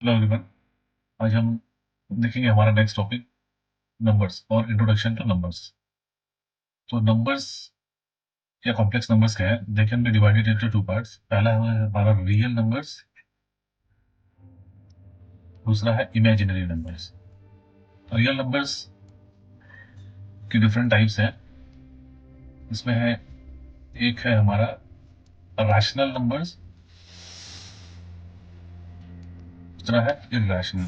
Hello everyone. आज हम देखेंगे हमारा नेक्स्ट टॉपिक नंबर्स और इंट्रोडक्शन टू नंबर्स। तो नंबर्स या कॉम्प्लेक्स नंबर्स क्या है, they can be divided into two parts. पहला है हमारा रियल नंबर्स, दूसरा है इमेजिनरी नंबर्स। रियल नंबर्स की डिफरेंट टाइप्स हैं। इसमें है, एक है हमारा रैशनल नंबर्स, दूसरा है इरैशनल।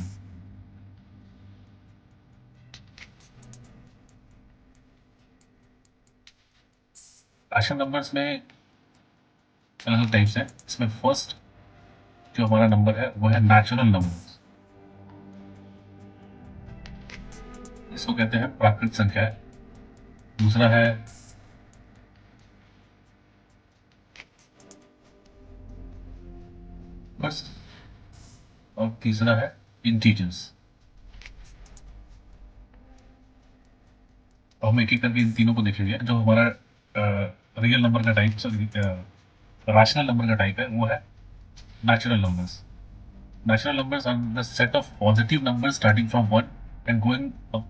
रैशनल नंबर्स में अलग अलग टाइप्स हैं। इसमें फर्स्ट जो हमारा नंबर है वो है नेचुरल नंबर्स। इसको कहते हैं प्राकृतिक संख्याएं। दूसरा है बस, और तीसरा है इंटीजर्स। तो हम एक एक करके इन तीनों को देखेंगे। जो हमारा रियल नंबर का टाइप, रैशनल नंबर का टाइप है, वो है natural numbers. Natural numbers are the set of positive numbers starting from one and going up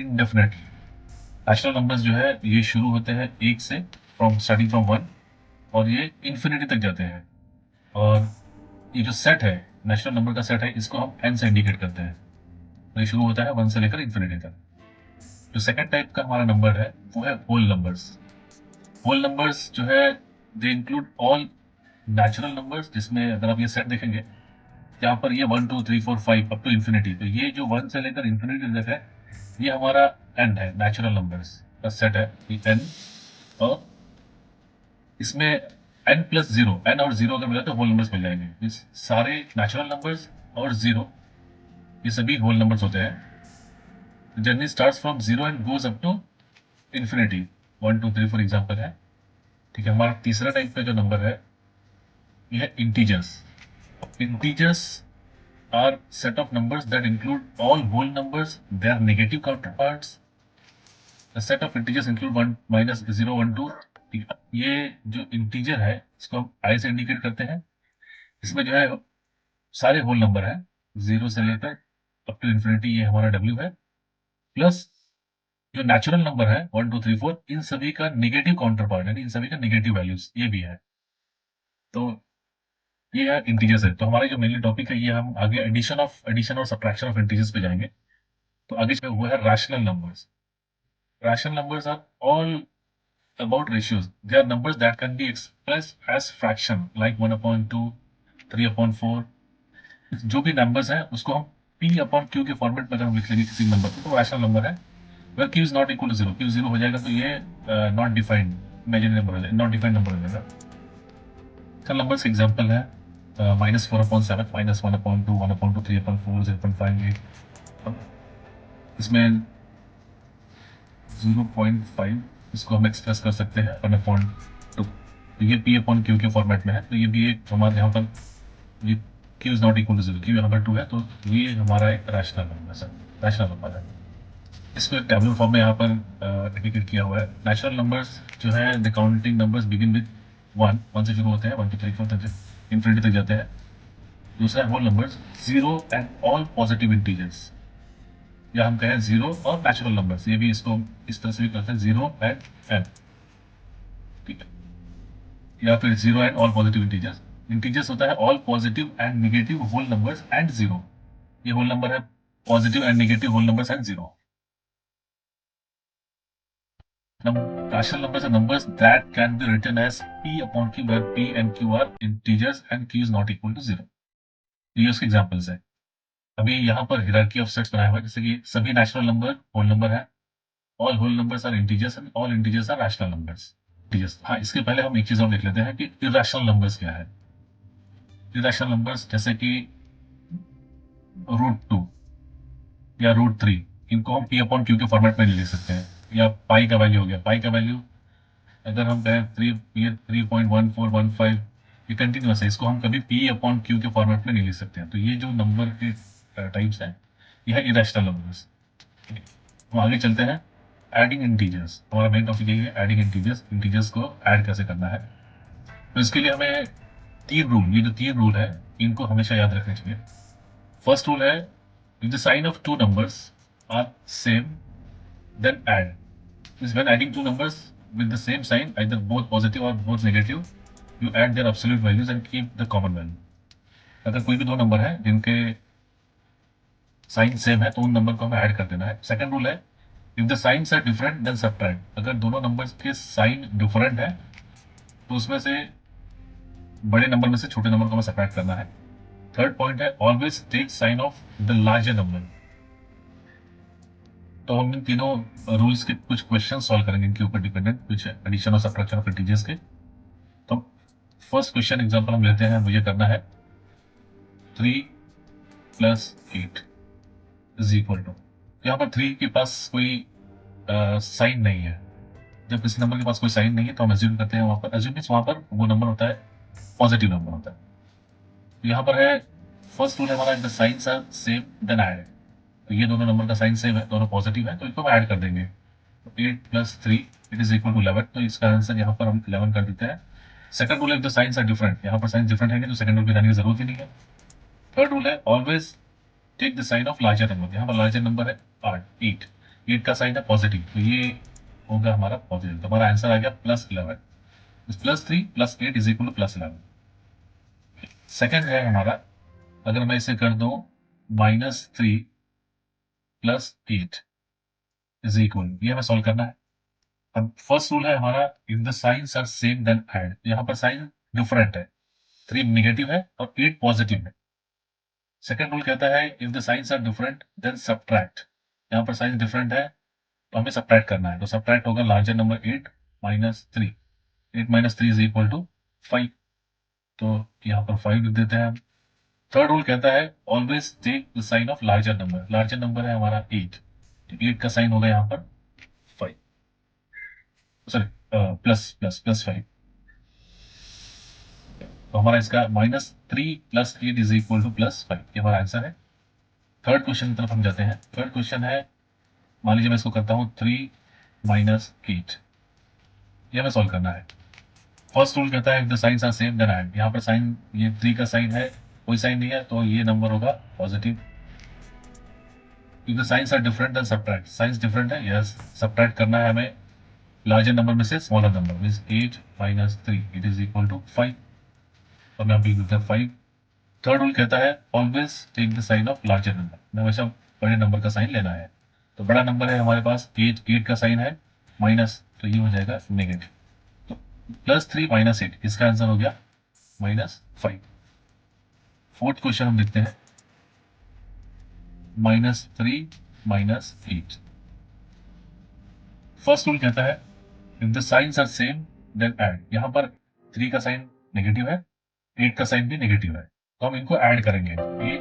indefinitely. Natural numbers जो है ये शुरू होते हैं एक से, फ्रॉम स्टार्टिंग फ्रॉम वन, और ये इन्फिनिटी तक जाते हैं। और ये जो सेट है, नेचुरल नंबर का सेट है, इसको हम एन से इंडिकेट करते हैं। तो ये शुरू होता है वन से लेकर इन्फिनिटी तक। जो सेकंड टाइप का हमारा नंबर है वो है होल नंबर्स। होल नंबर्स जो है they include all natural numbers, जिसमें अगर आप ये सेट देखेंगे, यहाँ पर ये 1 2 3 4 5 अप टू इन्फिनिटी, तो ये जो वन से लेकर इन्फिनिटी तक है, ये हमारा एन है, नेचुरल नंबर्स का सेट है ये एन। और इसमें एन प्लस जीरो, एन और जीरो अगर मिला तो होल नंबर्स मिल जाएंगे। इस सारे नेचुरल नंबर्स और जीरो, ये सभी होल नंबर्स होते हैं। Journey starts from zero and goes up to infinity. 1 2 3 4 example है। ठीक है, हमारा तीसरा टाइप का जो नंबर है ये है integers. Integers are set of numbers that include all whole numbers, their negative counterparts. The set of integers include 1 minus 0 1 2। ये जो इंटीजर है इसको हम आई से इंडिकेट करते हैं। इसमें जो है सारे होल नंबर है, जीरो से लेकर अप टू इन्फिनिटी, ये हमारा डब्ल्यू है। प्लस जो नेचुरल नंबर है 1 2 3 4, इन सभी का नेगेटिव काउंटर पार्ट, यानी इन सभी का नेगेटिव वैल्यूज ये भी है। तो ये है इंटीजर्स है। तो हमारा जो मेनली टॉपिक है, ये हम आगे एडिशन और सब्ट्रैक्शन ऑफ इंटीजर्स पे जाएंगे। तो आगे जो वो है rational numbers. Rational numbers are all about ratios. They are numbers that can be expressed as fraction, like 1/2, 3/4। जो भी नंबर्स हैं उसको हम p अपॉन q के फॉर्मेट में अगर हम लिख लेंगे किसी नंबर को, तो रैशनल नंबर है। अगर q is not equal to zero, q zero हो जाएगा तो ये नॉट डिफाइंड इमेजिनरी नंबर हो जाएगा, नॉट डिफाइंड नंबर हो जाएगा। सर नंबर्स एग्जाम्पल है -4/7, -1/2, 1/2, 3/4, 0.5। इसमें 0.5 इसको हम एक्सप्रेस कर सकते हैं 1/2। तो ये पी अपॉन क्यू के फॉर्मेट में है, तो ये भी एक हमारे यहाँ पर, ये Q is not equal to zero, Q यहाँ पर 2 है, तो ये हमारा एक रैशनल नंबर है, रैशनल नंबर है। इसको एक टेबुलर फॉर्म में यहाँ पर इंडिकेट किया हुआ है। नेचुरल नंबर्स जो है the counting numbers begin with one, one से शुरू होते हैं, 1 2 3 4 तक इन्फिनिटी तक जाते हैं। दूसरा है whole numbers, zero and all positive integers, या हम कहें जीरो और नेचुरल नंबर्स, ये भी इसको इस तरह से भी करते हैं, जीरो एंड एन। ठीक है, या फिर zero and all positive integers. Integers होता है all positive and negative whole numbers and zero. ये होल नंबर है, positive and negative whole numbers and zero. Rational numbers are numbers that can be written as p upon q, where p and q are integers and q is not equal to zero. ये उसके examples है। अभी यहाँ पर hierarchy of sets बनाया हुआ है, जैसे कि सभी नेचुरल नंबर होल नंबर है, all whole numbers are integers and all integers are rational numbers. Integers, हाँ, इसके पहले हम एक चीज और देख लेते हैं कि इरेशनल नंबर्स क्या है। इरेशनल नंबर्स जैसे कि √2 या √3, इनको हम p अपॉन क्यू के फॉर्मेट में लिख सकते हैं। या पाई का वैल्यू हो गया, पाई का वैल्यू अगर हम कहें 3.1415, ये कंटिन्यूस है, इसको हम कभी p अपॉन क्यू के फॉर्मेट में नहीं लिख सकते हैं। तो ये जो नंबर के टाइप्स हैं, ये है इरेशनल नंबर्स। हम आगे चलते हैं, एडिंग इंटीजर्स। हमारा मेन टॉपिक यही है, एडिंग इंटीजर्स, इंटीजर्स को ऐड कैसे करना है। तो इसके लिए हमें तीन रूल, ये जो तीन रूल है, इनको हमेशा याद रखने चाहिए। फर्स्ट रूल है, if the sign of two numbers are same, then add. Means when adding two numbers with the same sign, either both positive or both negative, you add their absolute values and keep the common value. अगर कोई भी दो number है जिनके sign same है तो उन number को हमें ऐड कर देना है. सेकंड रूल है, if the signs are different then subtract. अगर दोनों नंबर्स के साइन डिफरेंट है तो उसमें से बड़े नंबर में से छोटे नंबर को हमें सबट्रैक्ट करना है. थर्ड पॉइंट है, always take sign of the larger number. तो हम इन तीनों रूल्स के कुछ क्वेश्चन सॉल्व करेंगे इनके ऊपर डिपेंडेंट, कुछ एडिशन और सबट्रैक्शन ऑफ इंटीजर्स के. तो फर्स्ट क्वेश्चन एग्जांपल हम लेते हैं, मुझे करना है 3 + 8 इज इक्वल टू. यहाँ पर 3 के पास कोई साइन नहीं है. जब किसी नंबर के पास कोई साइन नहीं है तो हम एज्यूम करते हैं वहां पर, एज्यूम मींस वहां पर वो नंबर होता है पॉजिटिव नंबर होता है. तो यहाँ पर है फर्स्ट रूल है हमारा, the signs are same then add. तो ये दोनों नंबर का साइन सेम है, दोनों पॉजिटिव है, तो इनको हम ऐड कर देंगे. तो 8 + 3 इट इज इक्वल टू 11. तो इसका आंसर यहाँ पर हम 11 कर देते हैं. सेकंड रूल है, द साइंस आर डिफरेंट. यहाँ पर साइंस डिफरेंट है तो सेकंड रूल पे जाने की जरूरत ही नहीं है. थर्ड रूल है, always take the sign of larger number. यहाँ पर लार्जर नंबर है 8. 8 का साइन है पॉजिटिव, तो ये होगा हमारा पॉजिटिव. तो हमारा आंसर आ गया +11. +3 + 8 इज इक्वल टू +11. सेकंड है हमारा, अगर मैं इसे कर दूं -3 + 8 इज इक्वल, ये हमें सॉल्व करना है. अब फर्स्ट रूल है हमारा, if the signs are same then add. यहाँ पर साइन डिफरेंट है, 3 नेगेटिव है और 8 पॉजिटिव है. सेकंड रूल कहता है, if the signs are different then subtract. यहाँ पर साइंस डिफरेंट है तो हमें सबट्रैक्ट करना है. तो सबट्रैक्ट होगा larger number 8 - 3. 8 - 3 is equal to 5. तो यहाँ पर 5 लिख देते हैं हम. थर्ड रूल कहता है, always take the sign of larger number. Larger number है हमारा 8, तो 8 का साइन होगा यहाँ पर 5, सॉरी +5. तो हमारा इसका -3 + 8 इज इक्वल टू +5, ये हमारा आंसर है. थर्ड क्वेश्चन की तरफ हम जाते हैं. थर्ड क्वेश्चन है, मान लीजिए मैं इसको करता हूँ 3 - 8. ये हमें सॉल्व करना है. फर्स्ट रूल कहता है, if the signs are same then add. यहाँ पर साइन, ये 3 का साइन है, कोई साइन नहीं है, तो ये नंबर होगा positive. If the signs are different then subtract. Signs different है, यस, सबट्रैक्ट करना है हमें लार्जर नंबर में से smaller number. Means 8 - 3 it is equal to 5. और मैं अभी लिखता हूं 5. थर्ड रूल कहता है, always take the sign of larger number. मैं हमेशा बड़े नंबर का साइन लेना है. तो बड़ा नंबर है हमारे पास 8 का साइन है माइनस, तो ये हो जाएगा नेगेटिव. तो +3 - 8, इसका आंसर हो गया -5. फोर्थ क्वेश्चन हम देखते हैं, -3 - 8. फर्स्ट रूल कहता है, if the signs are same then add. यहाँ पर 3 का साइन नेगेटिव है, 8 का साइन भी नेगेटिव है, तो हम इनको ऐड करेंगे. 8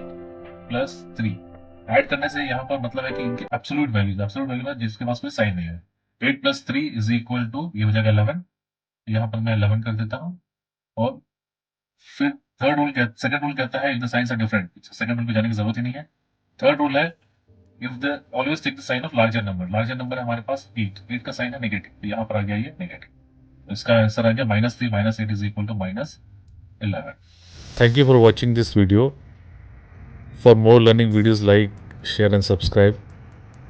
+ 3 ऐड करने से यहाँ पर मतलब है कि इनके एब्सोल्यूट वैल्यू है जिसके पास कोई साइन नहीं है. 8 + 3 इज इक्वल टू, ये हो जाएगा 11. यहाँ पर मैं 11 कर देता हूँ. और फिर सेकंड रूल कहता है, if the signs are different. Second rule पे जाने की जरूरत ही नहीं है. थर्ड रूल है, if the always take the sign of larger number. Larger number है हमारे पास 8 का साइन है नेगेटिव, तो यहाँ पर आ गया ये नेगेटिव. तो इसका आंसर आ गया -3 - 8 is equal to -11. Thank you for watching this video. For more learning videos, like, share and subscribe.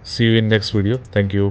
See you in next video. Thank you.